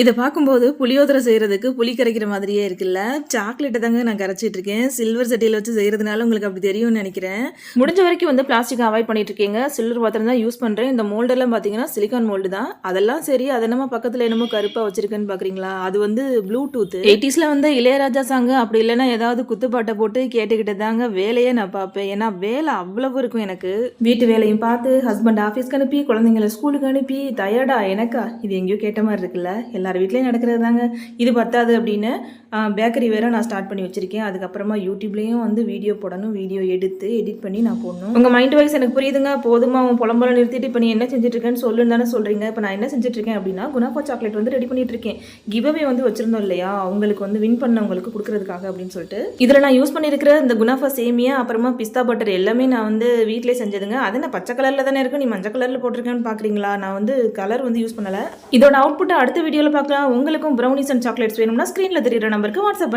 இத பார்க்கும்போது புளியோதரை செய்றதுக்கு புளி கரைக்கிற மாதிரியே இருக்குல்ல. சாக்லேட்ட தாங்க நான் கரைச்சிட்டு இருக்கேன். சில்வர் சட்டியில வச்சு செய்றதுனால உங்களுக்கு அப்படி தெரியும்னு நெனைக்கிறேன். முடிஞ்ச வரைக்கும் வந்து பிளாஸ்டிக்க அவாய்ட் பண்ணிட்டு இருக்கேங்க. சில்வர் பாத்திரம் தான் யூஸ் பண்றேன். இந்த மோல்டெல்லாம் பார்த்தீங்கன்னா, சிலிக்கான் மோல்டு தான். அதெல்லாம் சரி, அது என்னமோ பக்கத்துல என்னமோ கருப்பா வச்சிருக்கேன்னு பார்க்குறீங்களா? அது வந்து ப்ளூடூத். 80ஸ்ல வந்து இளையராஜா சாங் அப்படி இல்லன்னா ஏதாவது குத்துப்பாட்ட போட்டு கேட்டுக்கிட்டு தாங்க வேலையே நான் பார்ப்பேன். ஏன்னா வேலை அவ்வளவு இருக்கும் எனக்கு. வீட்டு வேலையும் பார்த்து, ஹஸ்பண்ட் ஆஃபீஸ்க்கு அனுப்பி, குழந்தைங்கள ஸ்கூலுக்கு அனுப்பி, டயர்டா எனக்கா? இது எங்கேயோ கேட்ட மாரி இருக்குல்ல. எல்லார் வீட்லேயும் நடக்கிறது தாங்க. இது பத்தாது அப்படின்னு பேக்கரி வேறு நான் ஸ்டார்ட் பண்ணி வச்சுருக்கேன். அதுக்கப்புறமா யூடியூப்லேயும் வந்து வீடியோ போடணும். வீடியோ எடுத்து எடிட் பண்ணி நான் போடணும். உங்கள் மைண்ட் வைஸ் எனக்கு புரியுதுங்க. போதுமா உன் புலம்புல நிறுத்திட்டு இப்போ நீ என்ன செஞ்சுட்ருக்கேன்னு சொல்லுன்னு தானே சொல்கிறீங்க. இப்போ நான் என்ன செஞ்சுட்ருக்கேன் அப்படின்னா, குணாஃபா சாக்லேட் வந்து ரெடி பண்ணிட்டு இருக்கேன். கிவ்அவே வந்து வச்சுருந்தோம் இல்லையா, அவங்களுக்கு வந்து வின் பண்ணவங்களுக்கு கொடுக்குறதுக்காக அப்படின்னு சொல்லிட்டு. இதில் நான் யூஸ் பண்ணியிருக்கிற இந்த குணாஃபா சேமியா, அப்புறமா பிஸ்தா பட்டர் எல்லாமே நான் வந்து வீட்டிலே செஞ்சதுங்க. அது நான் பச்சை கலரில் தானே இருக்கும், நீ மஞ்சள் கலரில் போட்டிருக்கேன்னு பார்க்குறீங்களா? நான் வந்து கலர் வந்து யூஸ் பண்ணலை. இதோட அவுட்புட்டை அடுத்த வீடியோவில் பார்க்கலாம். உங்களுக்கும் ப்ரௌனிஸ் அண்ட் சாக்லேட்ஸ் வேணும்னா ஸ்க்ரீனில் தெரியுற நம்பருக்கு வாட்ஸ்அப்